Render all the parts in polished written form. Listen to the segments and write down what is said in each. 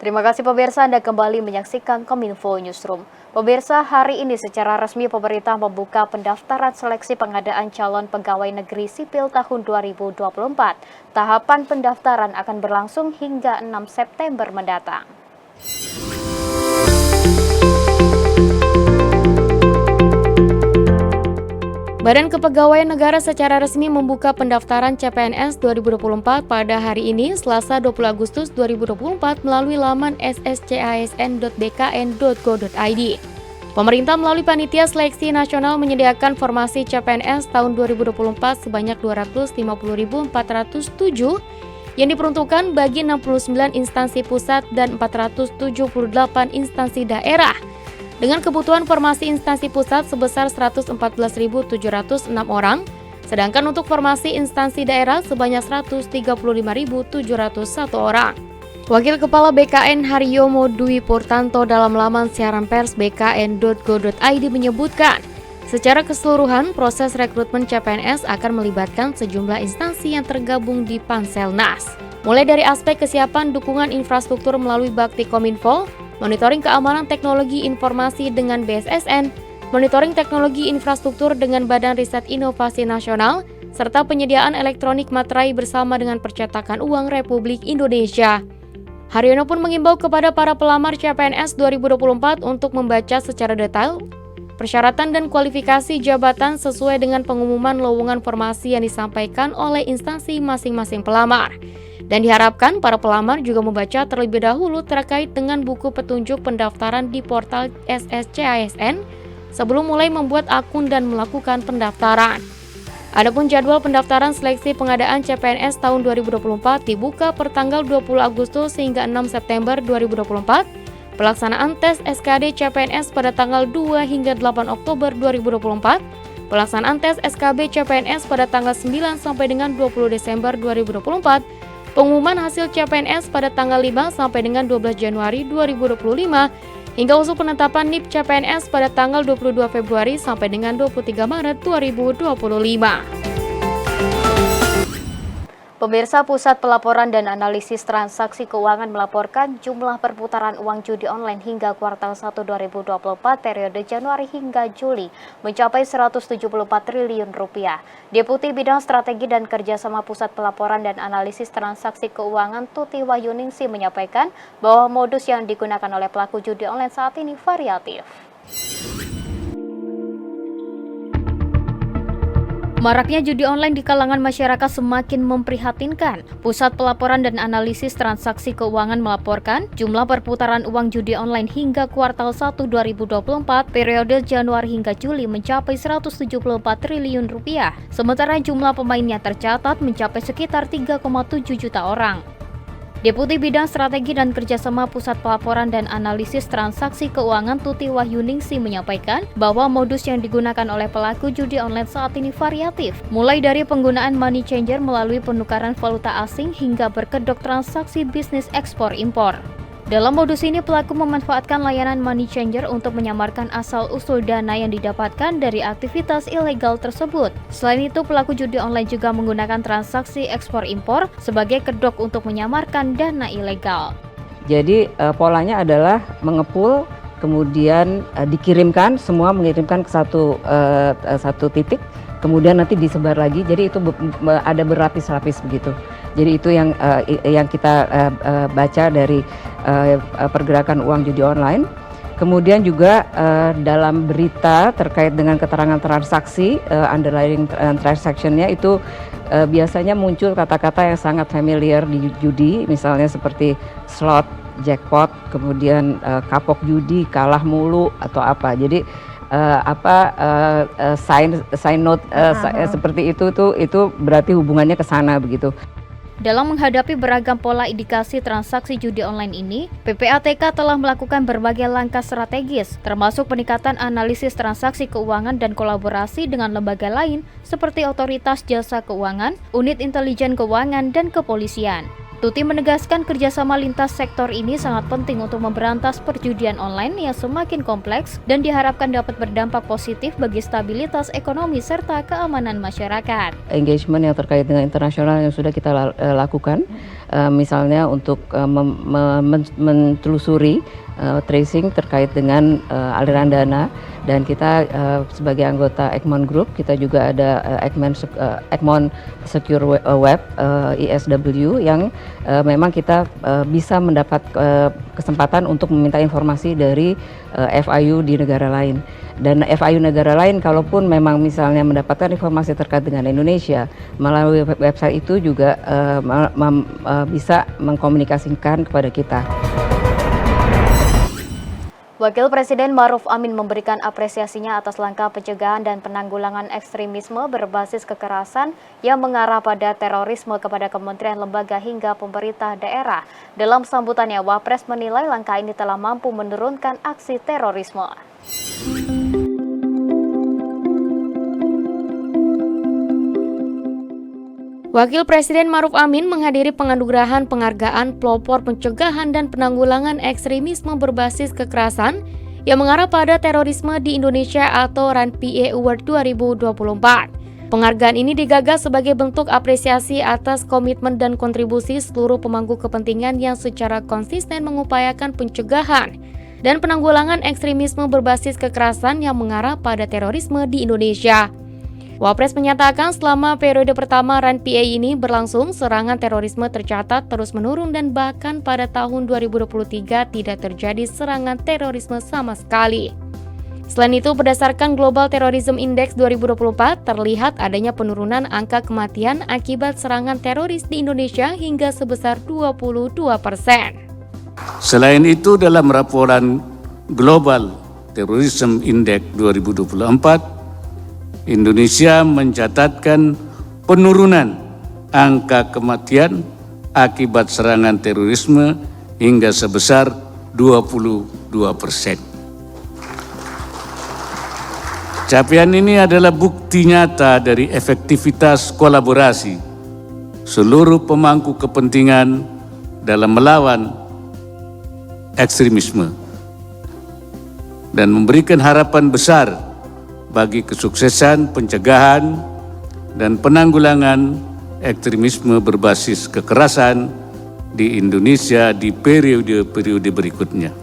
Terima kasih pemirsa, Anda kembali menyaksikan Kominfo Newsroom. Pemirsa, hari ini secara resmi pemerintah membuka pendaftaran seleksi pengadaan calon pegawai negeri sipil tahun 2024. Tahapan pendaftaran akan berlangsung hingga 6 September mendatang. Badan Kepegawaian Negara secara resmi membuka pendaftaran CPNS 2024 pada hari ini, Selasa 20 Agustus 2024 melalui laman sscisn.bkn.go.id. Pemerintah melalui Panitia Seleksi Nasional menyediakan formasi CPNS tahun 2024 sebanyak 250.407 yang diperuntukkan bagi 69 instansi pusat dan 478 instansi daerah, dengan kebutuhan formasi instansi pusat sebesar 114.706 orang, sedangkan untuk formasi instansi daerah sebanyak 135.701 orang. Wakil Kepala BKN Haryomo Dwi Purtanto dalam laman siaran pers bkn.go.id menyebutkan, secara keseluruhan proses rekrutmen CPNS akan melibatkan sejumlah instansi yang tergabung di Panselnas, mulai dari aspek kesiapan dukungan infrastruktur melalui Bakti Kominfo, monitoring keamanan teknologi informasi dengan BSSN, monitoring teknologi infrastruktur dengan Badan Riset Inovasi Nasional, serta penyediaan elektronik materai bersama dengan Percetakan Uang Republik Indonesia. Haryono pun mengimbau kepada para pelamar CPNS 2024 untuk membaca secara detail persyaratan dan kualifikasi jabatan sesuai dengan pengumuman lowongan formasi yang disampaikan oleh instansi masing-masing pelamar. Dan diharapkan para pelamar juga membaca terlebih dahulu terkait dengan buku petunjuk pendaftaran di portal SSCISN sebelum mulai membuat akun dan melakukan pendaftaran. Adapun jadwal pendaftaran seleksi pengadaan CPNS tahun 2024 dibuka per tanggal 20 Agustus hingga 6 September 2024, pelaksanaan tes SKD CPNS pada tanggal 2 hingga 8 Oktober 2024, pelaksanaan tes SKB CPNS pada tanggal 9 sampai dengan 20 Desember 2024, pengumuman hasil CPNS pada tanggal 5 sampai dengan 12 Januari 2025, hingga usul penetapan NIP CPNS pada tanggal 22 Februari sampai dengan 23 Maret 2025. Pemirsa, Pusat Pelaporan dan Analisis Transaksi Keuangan melaporkan jumlah perputaran uang judi online hingga kuartal 1 2024 periode Januari hingga Juli mencapai 174 triliun rupiah. Deputi Bidang Strategi dan Kerjasama Pusat Pelaporan dan Analisis Transaksi Keuangan Tuti Wahyuningsi menyampaikan bahwa modus yang digunakan oleh pelaku judi online saat ini variatif. Maraknya judi online di kalangan masyarakat semakin memprihatinkan. Pusat Pelaporan dan Analisis Transaksi Keuangan melaporkan jumlah perputaran uang judi online hingga kuartal 1 2024 periode Januari hingga Juli mencapai 174 triliun rupiah. Sementara jumlah pemainnya tercatat mencapai sekitar 3,7 juta orang. Deputi Bidang Strategi dan Kerjasama Pusat Pelaporan dan Analisis Transaksi Keuangan Tuti Wahyuningsi menyampaikan bahwa modus yang digunakan oleh pelaku judi online saat ini variatif, mulai dari penggunaan money changer melalui penukaran valuta asing hingga berkedok transaksi bisnis ekspor-impor. Dalam modus ini, pelaku memanfaatkan layanan money changer untuk menyamarkan asal-usul dana yang didapatkan dari aktivitas ilegal tersebut. Selain itu, pelaku judi online juga menggunakan transaksi ekspor-impor sebagai kedok untuk menyamarkan dana ilegal. Jadi polanya adalah mengepul, kemudian dikirimkan, semua mengirimkan ke satu titik, kemudian nanti disebar lagi. Jadi itu ada berlapis-lapis begitu. Jadi itu yang kita baca dari pergerakan uang judi online. Kemudian juga dalam berita terkait dengan keterangan transaksi, underlying transaction-nya itu biasanya muncul kata-kata yang sangat familiar di judi, misalnya seperti slot, jackpot, kemudian kapok judi, kalah mulu atau apa. Jadi sign note seperti itu berarti hubungannya ke sana begitu. Dalam menghadapi beragam pola indikasi transaksi judi online ini, PPATK telah melakukan berbagai langkah strategis, termasuk peningkatan analisis transaksi keuangan dan kolaborasi dengan lembaga lain seperti Otoritas Jasa Keuangan, Unit Intelijen Keuangan, dan Kepolisian. Tuti menegaskan kerjasama lintas sektor ini sangat penting untuk memberantas perjudian online yang semakin kompleks dan diharapkan dapat berdampak positif bagi stabilitas ekonomi serta keamanan masyarakat. Engagement yang terkait dengan internasional yang sudah kita lakukan, misalnya untuk mentelusuri tracing terkait dengan aliran dana, dan kita sebagai anggota Egmont Group, kita juga ada Egmont Secure Web ESW yang memang kita bisa mendapat kesempatan untuk meminta informasi dari FIU di negara lain. Dan FIU negara lain kalaupun memang misalnya mendapatkan informasi terkait dengan Indonesia melalui website itu juga bisa mengkomunikasikan kepada kita. Wakil Presiden Maruf Amin memberikan apresiasinya atas langkah pencegahan dan penanggulangan ekstremisme berbasis kekerasan yang mengarah pada terorisme kepada kementerian, lembaga hingga pemerintah daerah. Dalam sambutannya, Wapres menilai langkah ini telah mampu menurunkan aksi terorisme. Wakil Presiden Maruf Amin menghadiri penganugerahan penghargaan pelopor pencegahan dan penanggulangan ekstremisme berbasis kekerasan yang mengarah pada terorisme di Indonesia atau RAN-PA Award 2024. Penghargaan ini digagas sebagai bentuk apresiasi atas komitmen dan kontribusi seluruh pemangku kepentingan yang secara konsisten mengupayakan pencegahan dan penanggulangan ekstremisme berbasis kekerasan yang mengarah pada terorisme di Indonesia. Wapres menyatakan selama periode pertama RAN-PA ini berlangsung, serangan terorisme tercatat terus menurun dan bahkan pada tahun 2023 tidak terjadi serangan terorisme sama sekali. Selain itu, berdasarkan Global Terrorism Index 2024, terlihat adanya penurunan angka kematian akibat serangan teroris di Indonesia hingga sebesar 22%. Selain itu, dalam laporan Global Terrorism Index 2024, Indonesia mencatatkan penurunan angka kematian akibat serangan terorisme hingga sebesar 22%. Capaian ini adalah bukti nyata dari efektivitas kolaborasi seluruh pemangku kepentingan dalam melawan ekstremisme dan memberikan harapan besar bagi kesuksesan pencegahan dan penanggulangan ekstremisme berbasis kekerasan di Indonesia di periode-periode berikutnya.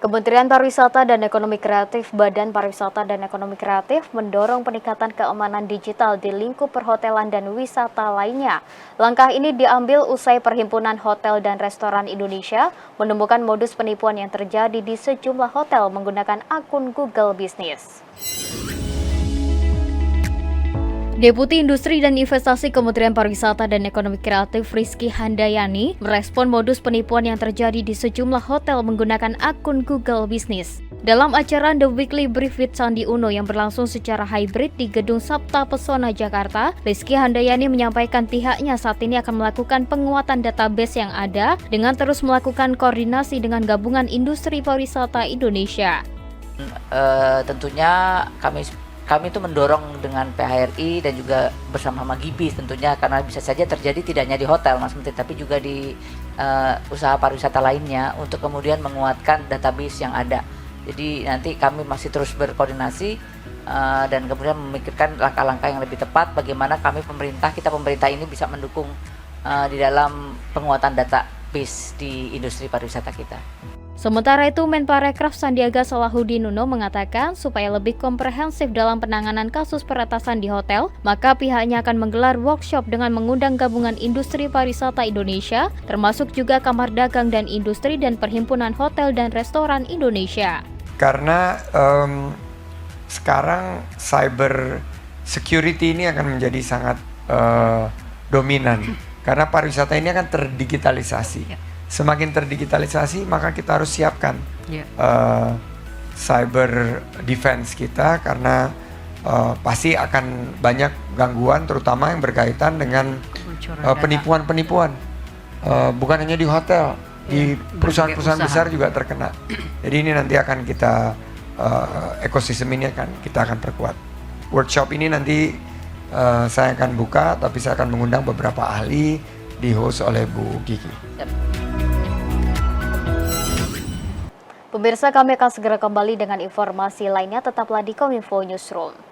Kementerian Pariwisata dan Ekonomi Kreatif, Badan Pariwisata dan Ekonomi Kreatif mendorong peningkatan keamanan digital di lingkup perhotelan dan wisata lainnya. Langkah ini diambil usai Perhimpunan Hotel dan Restoran Indonesia menemukan modus penipuan yang terjadi di sejumlah hotel menggunakan akun Google Business. Deputi Industri dan Investasi Kementerian Pariwisata dan Ekonomi Kreatif Rizky Handayani merespon modus penipuan yang terjadi di sejumlah hotel menggunakan akun Google Business. Dalam acara The Weekly Brief with Sandi Uno yang berlangsung secara hybrid di Gedung Sabta Pesona Jakarta, Rizky Handayani menyampaikan pihaknya saat ini akan melakukan penguatan database yang ada dengan terus melakukan koordinasi dengan Gabungan Industri Pariwisata Indonesia. Tentunya kami itu mendorong dengan PHRI dan juga bersama Magibis tentunya, karena bisa saja terjadi tidak hanya di hotel Mas Menteri, tapi juga di usaha pariwisata lainnya untuk kemudian menguatkan database yang ada. Jadi nanti kami masih terus berkoordinasi dan kemudian memikirkan langkah-langkah yang lebih tepat bagaimana kita pemerintah ini bisa mendukung di dalam penguatan database di industri pariwisata kita. Sementara itu, Menparekraf Sandiaga Salahuddin Uno mengatakan supaya lebih komprehensif dalam penanganan kasus peretasan di hotel, maka pihaknya akan menggelar workshop dengan mengundang Gabungan Industri Pariwisata Indonesia, termasuk juga Kamar Dagang dan Industri dan Perhimpunan Hotel dan Restoran Indonesia. Karena sekarang cyber security ini akan menjadi sangat dominan, karena pariwisata ini akan terdigitalisasi. Semakin terdigitalisasi, maka kita harus siapkan cyber defense kita, karena pasti akan banyak gangguan, terutama yang berkaitan dengan penipuan-penipuan. Bukan hanya di hotel, di perusahaan-perusahaan besar juga terkena. Jadi ini nanti akan kita ekosistem ini kita akan perkuat. Workshop ini nanti saya akan buka, tapi saya akan mengundang beberapa ahli di host oleh Bu Kiki. Pemirsa, kami akan segera kembali dengan informasi lainnya. Tetaplah di Kominfo Newsroom.